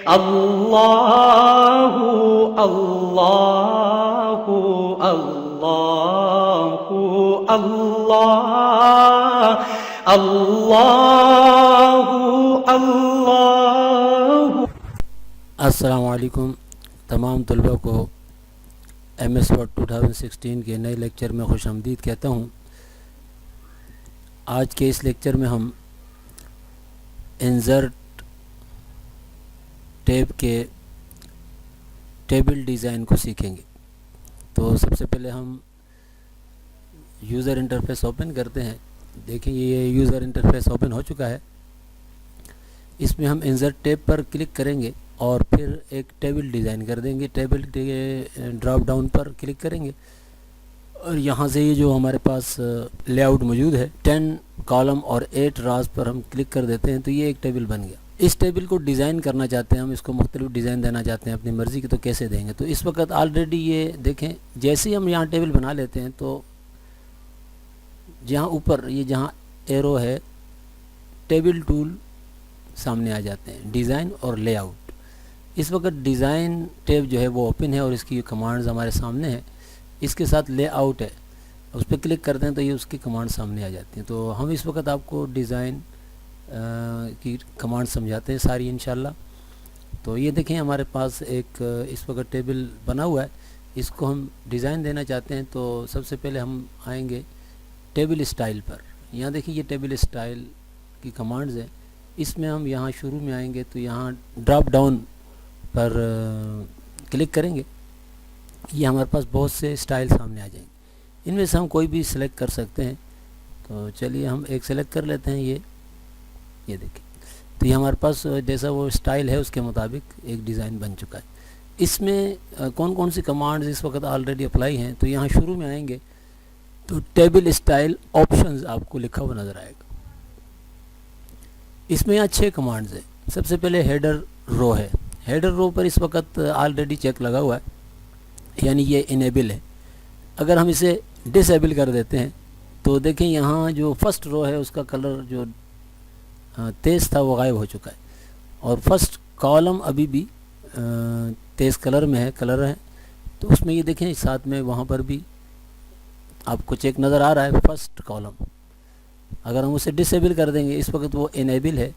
अल्लाहु अल्लाहु अल्लाहु अल्लाह अल्लाहु अल्लाहु। अस्सलाम वालेकुम तमाम तलबा को MS वर्ड 2016 के नए लेक्चर में खुशामदीद कहता हूँ। आज के इस लेक्चर में हम इंसर्ट टैब के टेबल डिज़ाइन को सीखेंगे। तो सबसे पहले हम यूज़र इंटरफेस ओपन करते हैं। देखें ये यूज़र इंटरफेस ओपन हो चुका है। इसमें हम इंसर्ट टैब पर क्लिक करेंगे और फिर एक टेबल डिज़ाइन कर देंगे। टेबल के ड्रॉप डाउन पर क्लिक करेंगे और यहाँ से ये जो हमारे पास लेआउट मौजूद है 10 कॉलम और 8 राज पर हम क्लिक कर देते हैं तो ये एक टेबल बन गया। इस टेबल को डिज़ाइन करना चाहते हैं हम, इसको मुख्तलिफ डिज़ाइन देना चाहते हैं अपनी मर्ज़ी की, तो कैसे देंगे। तो इस वक्त ऑलरेडी ये देखें, जैसे ही हम यहाँ टेबल बना लेते हैं तो जहाँ ऊपर ये जहाँ एरो है टेबल टूल सामने आ जाते हैं, डिज़ाइन और लेआउट। इस वक्त डिज़ाइन टैब जो है वो ओपन है और इसकी कमांड्स हमारे सामने है। इसके साथ लेआउट है, उस पर क्लिक करते हैं तो ये उसकी कमांड सामने आ जाती हैं। तो हम इस वक्त आपको डिज़ाइन की कमांड समझाते हैं सारी इंशाल्लाह। तो ये देखें हमारे पास एक इस वक्त टेबल बना हुआ है, इसको हम डिज़ाइन देना चाहते हैं। तो सबसे पहले हम आएंगे टेबल स्टाइल पर। यहाँ देखिए ये टेबल स्टाइल की कमांड्स है। इसमें हम यहाँ शुरू में आएंगे तो यहाँ ड्रॉप डाउन पर क्लिक करेंगे, ये हमारे पास बहुत से स्टाइल सामने आ जाएंगे। इनमें से हम कोई भी सिलेक्ट कर सकते हैं। तो चलिए हम एक सिलेक्ट कर लेते हैं। ये देखिए, तो ये हमारे पास जैसा वो स्टाइल है उसके मुताबिक एक डिज़ाइन बन चुका है। इसमें कौन कौन सी कमांड्स इस वक्त ऑलरेडी अप्लाई हैं। तो यहाँ शुरू में आएंगे तो टेबल स्टाइल ऑप्शंस आपको लिखा हुआ नज़र आएगा। इसमें यहाँ 6 कमांड्स हैं। सबसे पहले हेडर रो है। हेडर रो पर इस वक्त ऑलरेडी चेक लगा हुआ है, यानी ये इनेबल है। अगर हम इसे डिसेबल कर देते हैं तो देखें यहाँ जो फर्स्ट रो है उसका कलर जो तेज़ था वो गायब हो चुका है और फर्स्ट कॉलम अभी भी तेज़ कलर में है, कलर है। तो उसमें ये देखें साथ में वहाँ पर भी आपको चेक नज़र आ रहा है फर्स्ट कॉलम। अगर हम उसे डिसेबल कर देंगे, इस वक्त वो इनेबल है,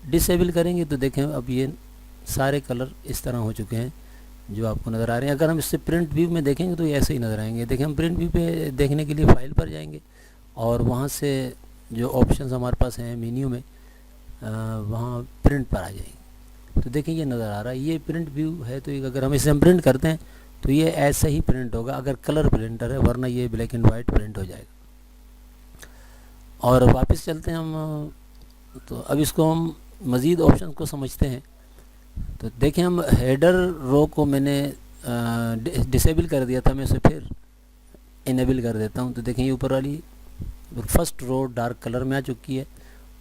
डिसेबल करेंगे तो देखें अब ये सारे कलर इस तरह हो चुके हैं जो आपको नज़र आ रहे हैं। अगर हम इससे प्रिंट व्यू में देखेंगे तो ये ऐसे ही नज़र आएंगे। देखें हम प्रिंट व्यू पे देखने के लिए फाइल पर जाएंगे और वहाँ से जो ऑप्शंस हमारे पास हैं मेन्यू में वहाँ प्रिंट पर आ जाएंगे। तो देखें ये नज़र आ रहा है, ये प्रिंट व्यू है। तो अगर हम इसे प्रिंट करते हैं तो ये ऐसे ही प्रिंट होगा अगर कलर प्रिंटर है, वरना ये ब्लैक एंड वाइट प्रिंट हो जाएगा। और वापस चलते हैं हम। तो अब इसको हम मज़ीद ऑप्शन को समझते हैं। तो देखें हम हेडर रो को मैंने डिसेबल कर दिया था, मैं इसे फिर इनेबल कर देता हूं। तो देखें ये ऊपर वाली फर्स्ट रो डार्क कलर में आ चुकी है।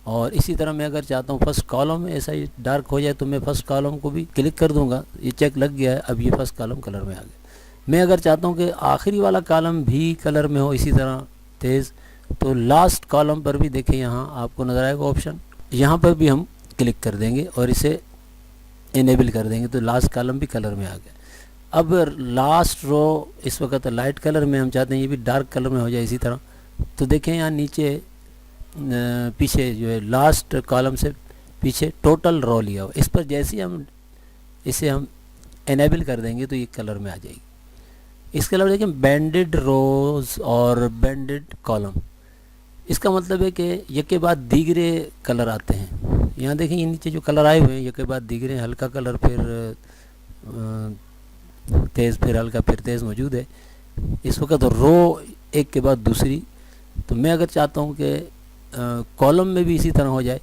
और इसी तरह मैं अगर चाहता हूं फर्स्ट कॉलम ऐसा ही डार्क हो जाए तो मैं फर्स्ट कॉलम को भी क्लिक कर दूंगा, ये चेक लग गया है, अब ये फर्स्ट कॉलम कलर में आ गया। मैं अगर चाहता हूं कि आखिरी वाला कॉलम भी कलर में हो इसी तरह तेज़, तो लास्ट कॉलम पर भी देखें यहाँ आपको नज़र आएगा ऑप्शन, यहाँ पर भी हम क्लिक कर देंगे और इसे इनेबल कर देंगे तो लास्ट कॉलम भी कलर में आ गया। अब लास्ट रो इस वक्त लाइट कलर में हम चाहते हैं ये भी डार्क कलर में हो जाए इसी तरह। तो देखें यहाँ नीचे पीछे जो है लास्ट कॉलम से पीछे टोटल रो लिया हुआ, इस पर जैसे ही हम इसे इनेबल कर देंगे तो ये कलर में आ जाएगी। इसके अलावा देखें बैंडेड रोज और बैंडेड कॉलम, इसका मतलब है कि एक के बाद दीगरे कलर आते हैं। यहाँ देखें ये नीचे जो कलर आए हुए हैं एक के बाद दीगरे, हल्का कलर फिर तेज़ फिर हल्का फिर तेज़ मौजूद है। इस वक्त रो एक के बाद दूसरी। तो मैं अगर चाहता हूँ कि कॉलम में भी इसी तरह हो जाए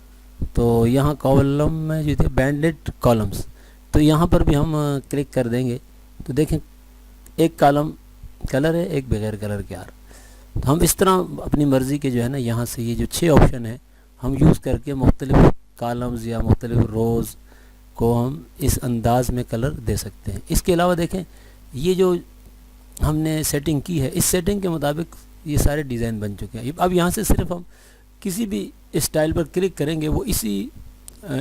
तो यहाँ कॉलम में जो थे बैंडेड कॉलम्स, तो यहाँ पर भी हम क्लिक कर देंगे तो देखें एक कॉलम कलर है एक बगैर कलर के आ रहा। तो हम इस तरह अपनी मर्ज़ी के जो है ना यहाँ से ये जो 6 ऑप्शन है हम यूज़ करके मुख्तलिफ कॉलम्स या मुख्तलिफ रोज़ को हम इस अंदाज में कलर दे सकते हैं। इसके अलावा देखें ये जो हमने सेटिंग की है इस सेटिंग के मुताबिक ये सारे डिज़ाइन बन चुके हैं। अब यहाँ से सिर्फ हम किसी भी स्टाइल पर क्लिक करेंगे वो इसी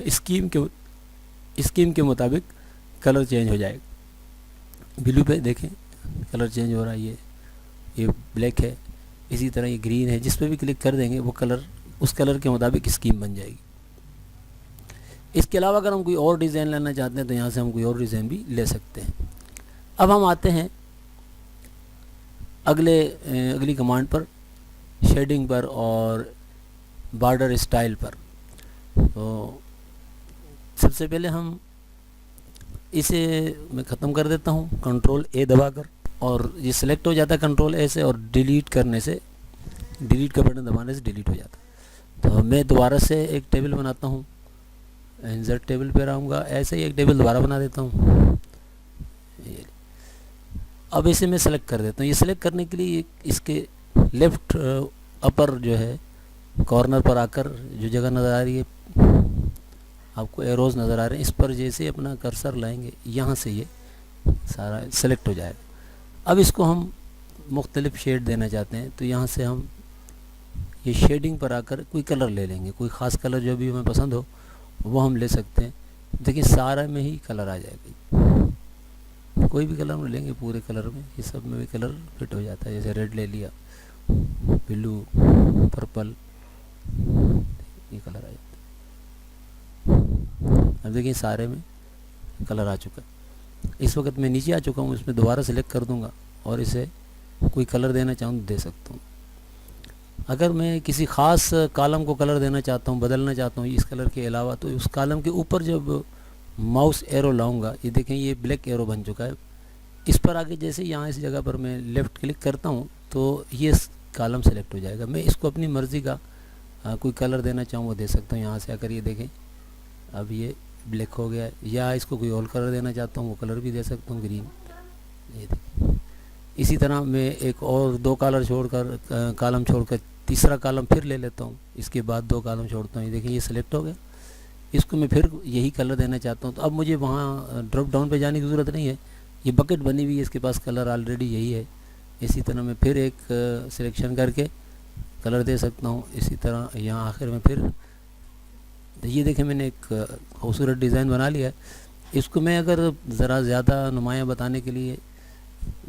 स्कीम के स्कीम के मुताबिक कलर चेंज हो जाएगा। ब्लू पे देखें कलर चेंज हो रहा है, ये ब्लैक है, इसी तरह ये ग्रीन है, जिस पे भी क्लिक कर देंगे वो कलर उस कलर के मुताबिक स्कीम बन जाएगी। इसके अलावा अगर हम कोई और डिज़ाइन लेना चाहते हैं तो यहाँ से हम कोई और डिज़ाइन भी ले सकते हैं। अब हम आते हैं अगली कमांड पर, शेडिंग पर और बॉर्डर स्टाइल पर। तो सबसे पहले हम इसे मैं ख़त्म कर देता हूँ कंट्रोल ए दबाकर, और ये सिलेक्ट हो जाता है कंट्रोल ए से, और डिलीट करने से, डिलीट का बटन दबाने से डिलीट हो जाता है। तो मैं दोबारा से एक टेबल बनाता हूँ, इंसर्ट टेबल पे रहूँगा, ऐसे ही एक टेबल दोबारा बना देता हूँ। अब इसे मैं सेलेक्ट कर देता हूँ। ये सिलेक्ट करने के लिए इसके लेफ़्ट अपर जो है कॉर्नर पर आकर जो जगह नज़र आ रही है, आपको एरोज़ नज़र आ रहे हैं, इस पर जैसे अपना कर्सर लाएंगे यहाँ से ये सारा सेलेक्ट हो जाएगा। अब इसको हम मुख्तलिफ शेड देना चाहते हैं तो यहाँ से हम ये शेडिंग पर आकर कोई कलर ले लेंगे, कोई ख़ास कलर जो भी हमें पसंद हो वो हम ले सकते हैं। देखिए सारा में ही कलर आ जाएगा, कोई भी कलर हम लेंगे पूरे कलर में, ये सब में भी कलर फिट हो जाता है। जैसे रेड ले लिया, ब्लू, पर्पल, ये कलर आ जाता है। अब देखिए सारे में कलर आ चुका है। इस वक्त मैं नीचे आ चुका हूँ, इसमें दोबारा सेलेक्ट कर दूंगा और इसे कोई कलर देना चाहूँ तो दे सकता हूँ। अगर मैं किसी ख़ास कॉलम को कलर देना चाहता हूँ, बदलना चाहता हूँ इस कलर के अलावा, तो उस कॉलम के ऊपर जब माउस एरो लाऊंगा, ये देखें ये ब्लैक एरो बन चुका है। इस पर आगे जैसे यहाँ इस जगह पर मैं लेफ़्ट क्लिक करता हूँ तो ये कॉलम सेलेक्ट हो जाएगा। मैं इसको अपनी मर्ज़ी का कोई कलर देना चाहूँ वो दे सकता हूँ। यहाँ से आकर ये देखें अब ये ब्लैक हो गया है, या इसको कोई और कलर देना चाहता हूँ वो कलर भी दे सकता हूँ, ग्रीन, ये देखें। इसी तरह मैं एक और दो कलर छोड़कर कॉलम छोड़कर तीसरा कॉलम फिर ले लेता हूँ, इसके बाद दो कॉलम छोड़ता हूँ, ये देखिए ये सिलेक्ट हो गया। इसको मैं फिर यही कलर देना चाहता हूँ तो अब मुझे वहाँ ड्रॉप डाउन पे जाने की ज़रूरत नहीं है, ये बकेट बनी हुई है, इसके पास कलर ऑलरेडी यही है। इसी तरह मैं फिर एक सिलेक्शन करके कलर दे सकता हूँ। इसी तरह यहाँ आखिर में फिर तो ये देखें मैंने एक खूबसूरत डिज़ाइन बना लिया है। इसको मैं अगर ज़रा ज़्यादा नुमायाँ बताने के लिए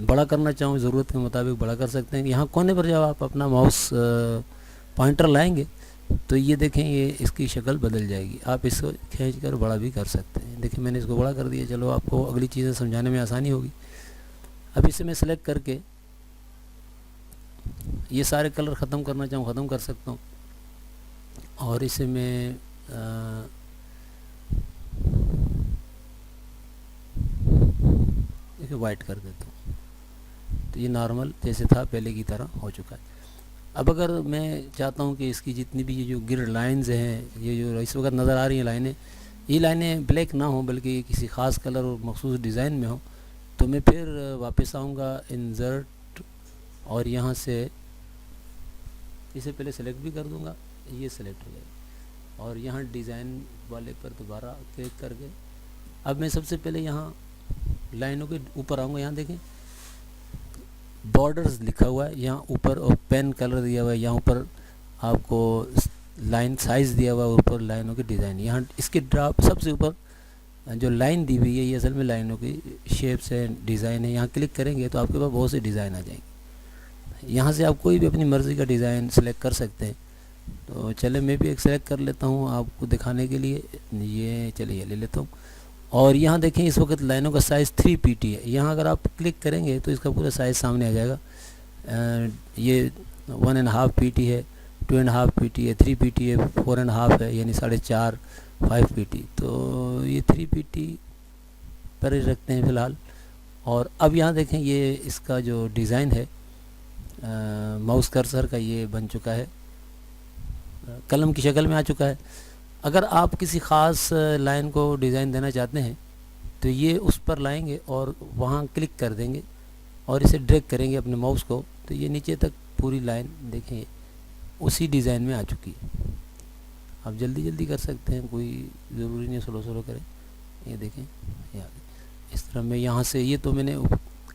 बड़ा करना चाहूँ, ज़रूरत के मुताबिक बड़ा कर सकते हैं। यहाँ कोने पर जब आप अपना माउस पॉइंटर लाएंगे तो ये देखें ये इसकी शक्ल बदल जाएगी, आप इसको खींच कर बड़ा भी कर सकते हैं। देखिए मैंने इसको बड़ा कर दिया, चलो आपको अगली चीज़ें समझाने में आसानी होगी। अब इसे मैं सेलेक्ट करके ये सारे कलर ख़त्म करना चाहूँ ख़त्म कर सकता हूँ, और इसे मैं देखिए वाइट कर देता हूँ तो ये नॉर्मल जैसे था पहले की तरह हो चुका है। अब अगर मैं चाहता हूँ कि इसकी जितनी भी ये जो ग्रिड लाइंस हैं, ये जो इस वक्त नज़र आ रही हैं लाइनें, ये लाइनें ब्लैक ना हो बल्कि किसी ख़ास कलर और मखसूस डिज़ाइन में हो, तो मैं फिर वापस आऊँगा इंसर्ट और यहाँ से इसे पहले सेलेक्ट भी कर दूँगा, ये सेलेक्ट हो जाएगा, और यहाँ डिज़ाइन वाले पर दोबारा क्लिक करके अब मैं सबसे पहले यहाँ लाइनों के ऊपर आऊँगा। यहाँ देखें बॉर्डर्स लिखा हुआ है यहाँ ऊपर, और पेन कलर दिया हुआ है यहाँ ऊपर, आपको लाइन साइज़ दिया हुआ है ऊपर, लाइनों की डिज़ाइन यहाँ इसके ड्रॉप सबसे ऊपर जो लाइन दी हुई है ये असल में लाइनों की शेप्स है, डिज़ाइन है। यहाँ क्लिक करेंगे तो आपके पास बहुत से डिज़ाइन आ जाएंगे। यहाँ से आप कोई भी अपनी मर्ज़ी का डिज़ाइन सेलेक्ट कर सकते हैं। तो चले मैं भी एक सेलेक्ट कर लेता हूँ आपको दिखाने के लिए, ये चलिए ले लेता हूँ। और यहाँ देखें इस वक्त लाइनों का साइज़ 3 pt है। यहाँ अगर आप क्लिक करेंगे तो इसका पूरा साइज़ सामने आ जाएगा। ये 1.5 pt है, 2.5 pt है, 3 pt है, 4.5 है, यानी 4.5, 5 pt। तो ये 3 pt पर ही रखते हैं फ़िलहाल। और अब यहाँ देखें ये इसका जो डिज़ाइन है माउस कर्सर का ये बन चुका है, कलम की शक्ल में आ चुका है। अगर आप किसी ख़ास लाइन को डिज़ाइन देना चाहते हैं तो ये उस पर लाएंगे और वहाँ क्लिक कर देंगे और इसे ड्रैग करेंगे अपने माउस को, तो ये नीचे तक पूरी लाइन देखें उसी डिज़ाइन में आ चुकी है। आप जल्दी जल्दी कर सकते हैं, कोई ज़रूरी नहीं स्लो स्लो करें। ये देखें ये आ गई। इस तरह मैं यहाँ से, ये तो मैंने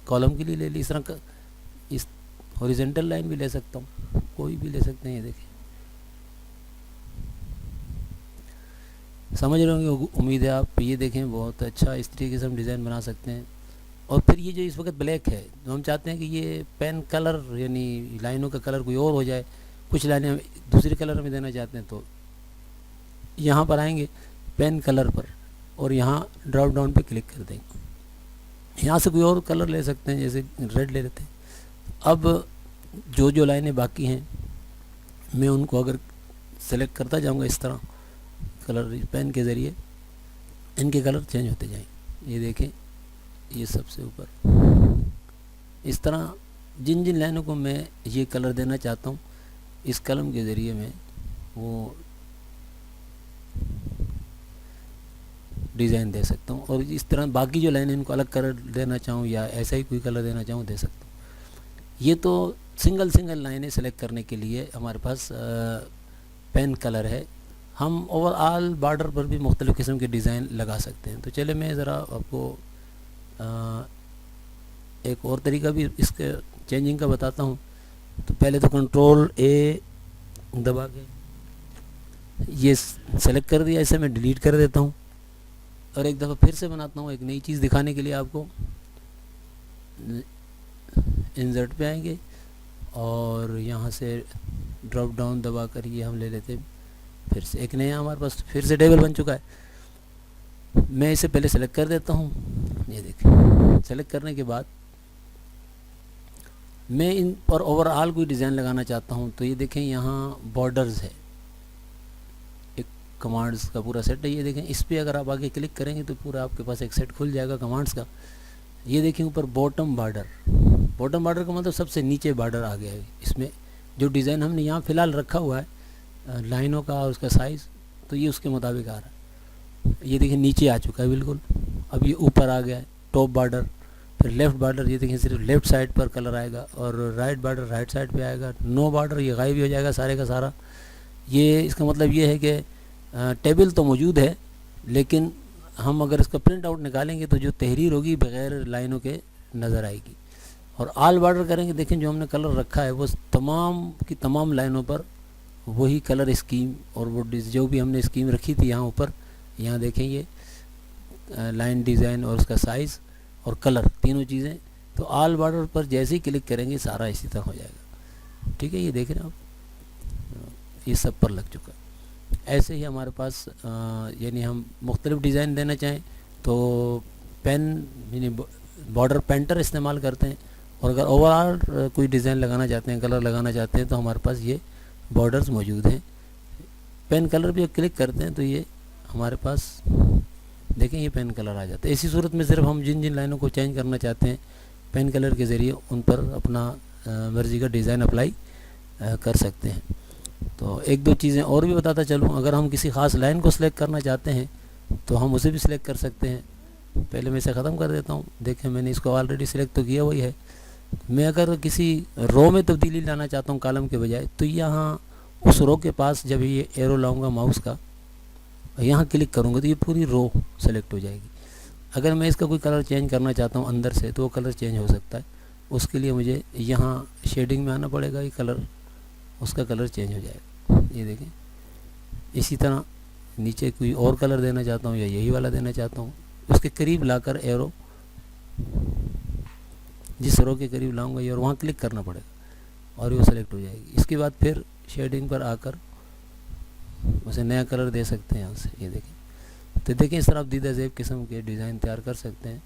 कॉलम के लिए ले ली, इस तरह का इस हॉरिजॉन्टल लाइन भी ले सकता हूँ, कोई भी ले सकते हैं। ये देखें समझ रहे होंगे, उम्मीद है आप। ये देखें बहुत अच्छा इस तरीके से हम डिज़ाइन बना सकते हैं। और फिर ये जो इस वक्त ब्लैक है, तो हम चाहते हैं कि ये पेन कलर यानी लाइनों का कलर कोई और हो जाए, कुछ लाइनें हम दूसरे कलर में देना चाहते हैं, तो यहाँ पर आएंगे पेन कलर पर और यहाँ ड्रॉप डाउन पे क्लिक कर देंगे। यहाँ से कोई और कलर ले सकते हैं, जैसे रेड ले लेते हैं। अब जो लाइनें बाकी हैं मैं उनको अगर सेलेक्ट करता जाऊँगा इस तरह कलर पेन के ज़रिए, इनके कलर चेंज होते जाएंगे। ये देखें, ये सबसे ऊपर इस तरह जिन जिन लाइनों को मैं ये कलर देना चाहता हूँ, इस कलम के ज़रिए मैं वो डिज़ाइन दे सकता हूँ। और इस तरह बाकी जो लाइनें इनको अलग कलर देना चाहूँ या ऐसा ही कोई कलर देना चाहूँ दे सकता हूँ। ये तो सिंगल लाइनें सेलेक्ट करने के लिए हमारे पास पेन कलर है। हम ओवरऑल बॉर्डर पर भी मुख्तलिफ़ किस्म के डिज़ाइन लगा सकते हैं। तो चले मैं ज़रा आपको एक और तरीका भी इसके चेंजिंग का बताता हूँ। तो पहले तो कंट्रोल ए दबा के ये सेलेक्ट कर दिया, इसे मैं डिलीट कर देता हूँ और एक दफ़ा फिर से बनाता हूँ एक नई चीज़ दिखाने के लिए आपको। इंसर्ट पे आएंगे और यहाँ से ड्रॉप डाउन दबा कर ये हम ले लेते हैं। फिर से एक नया हमारे पास फिर से टेबल बन चुका है। मैं इसे पहले सेलेक्ट कर देता हूँ। ये देखिए, सेलेक्ट करने के बाद मैं इन पर ओवरऑल कोई डिज़ाइन लगाना चाहता हूँ। तो ये देखें, यहाँ बॉर्डर्स है, एक कमांड्स का पूरा सेट है। ये देखें, इस पर अगर आप आगे क्लिक करेंगे तो पूरा आपके पास एक सेट खुल जाएगा कमांड्स का। ये देखें ऊपर बॉटम बॉर्डर का मतलब सबसे नीचे बॉर्डर आ गया है। इसमें जो डिज़ाइन हमने यहाँ फ़िलहाल रखा हुआ है लाइनों का और उसका साइज़, तो ये उसके मुताबिक आ रहा है। ये देखिए नीचे आ चुका है बिल्कुल। अब ये ऊपर आ गया है टॉप बॉर्डर, फिर लेफ़्ट बॉर्डर। ये देखिए सिर्फ लेफ़्ट साइड पर कलर आएगा और राइट बॉर्डर राइट साइड पे आएगा। नो बॉर्डर ये गायब हो जाएगा सारे का सारा। ये इसका मतलब ये है कि टेबल तो मौजूद है, लेकिन हम अगर इसका प्रिंट आउट निकालेंगे तो जो तहरीर होगी बग़ैर लाइनों के नज़र आएगी। और ऑल बॉर्डर करेंगे, देखें जो हमने कलर रखा है वो तमाम की तमाम लाइनों पर वही कलर स्कीम और वो जो भी हमने स्कीम रखी थी यहाँ ऊपर, यहाँ देखें ये लाइन डिज़ाइन और उसका साइज़ और कलर तीनों चीज़ें। तो ऑल बॉर्डर पर जैसे ही क्लिक करेंगे सारा इसी तरह हो जाएगा। ठीक है, ये देख रहे हैं आप, ये सब पर लग चुका है। ऐसे ही हमारे पास यानी हम मुख्तलिफ़ डिज़ाइन देना चाहें तो पेन यानी बॉर्डर पेंटर इस्तेमाल करते हैं। और अगर ओवरऑल कोई डिज़ाइन लगाना चाहते हैं, कलर लगाना चाहते हैं, तो हमारे पास ये बॉर्डर्स मौजूद हैं। पेन कलर भी क्लिक करते हैं तो ये हमारे पास देखें ये पेन कलर आ जाता है। इसी सूरत में सिर्फ हम जिन जिन लाइनों को चेंज करना चाहते हैं पेन कलर के ज़रिए उन पर अपना मर्ज़ी का डिज़ाइन अप्लाई कर सकते हैं। तो एक दो चीज़ें और भी बताता चलूँ। अगर हम किसी ख़ास लाइन को सिलेक्ट करना चाहते हैं तो हम उसे भी सिलेक्ट कर सकते हैं। पहले मैं इसे ख़त्म कर देता हूँ। देखें मैंने इसको ऑलरेडी सिलेक्ट तो किया हुई है। मैं अगर किसी रो में तब्दीली लाना चाहता हूँ कॉलम के बजाय, तो यहाँ उस रो के पास जब ये एरो लाऊंगा माउस का, यहाँ क्लिक करूँगा तो ये पूरी रो सेलेक्ट हो जाएगी। अगर मैं इसका कोई कलर चेंज करना चाहता हूँ अंदर से तो वो कलर चेंज हो सकता है। उसके लिए मुझे यहाँ शेडिंग में आना पड़ेगा, ये कलर उसका कलर चेंज हो जाएगा। ये देखें, इसी तरह नीचे कोई और कलर देना चाहता हूँ या यही वाला देना चाहता हूँ, उसके करीब लाकर एरो जिस रो के करीब लाऊंगा ये और वहाँ क्लिक करना पड़ेगा और वो सेलेक्ट हो जाएगी। इसके बाद फिर शेडिंग पर आकर उसे नया कलर दे सकते हैं यहाँ से। ये देखें, तो देखें इस तरह आप दीदा ज़ेब किस्म के डिज़ाइन तैयार कर सकते हैं।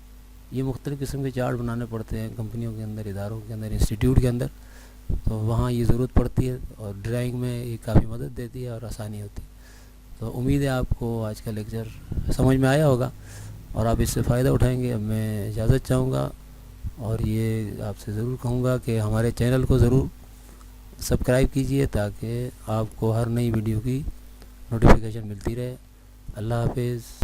ये मुख्तलिफ़ किस्म के चार्ट बनाने पड़ते हैं कंपनियों के अंदर, इदारों के अंदर, इंस्टीट्यूट के अंदर, तो वहाँ ये ज़रूरत पड़ती है और ड्राइंग में ये काफ़ी मदद देती है और आसानी होती है। तो उम्मीद है आपको आज का लेक्चर समझ में आया होगा और आप इससे फ़ायदा उठाएंगे। अब मैं इजाज़त चाहूँगा और ये आपसे ज़रूर कहूँगा कि हमारे चैनल को ज़रूर सब्सक्राइब कीजिए ताकि आपको हर नई वीडियो की नोटिफिकेशन मिलती रहे। अल्लाह हाफिज़।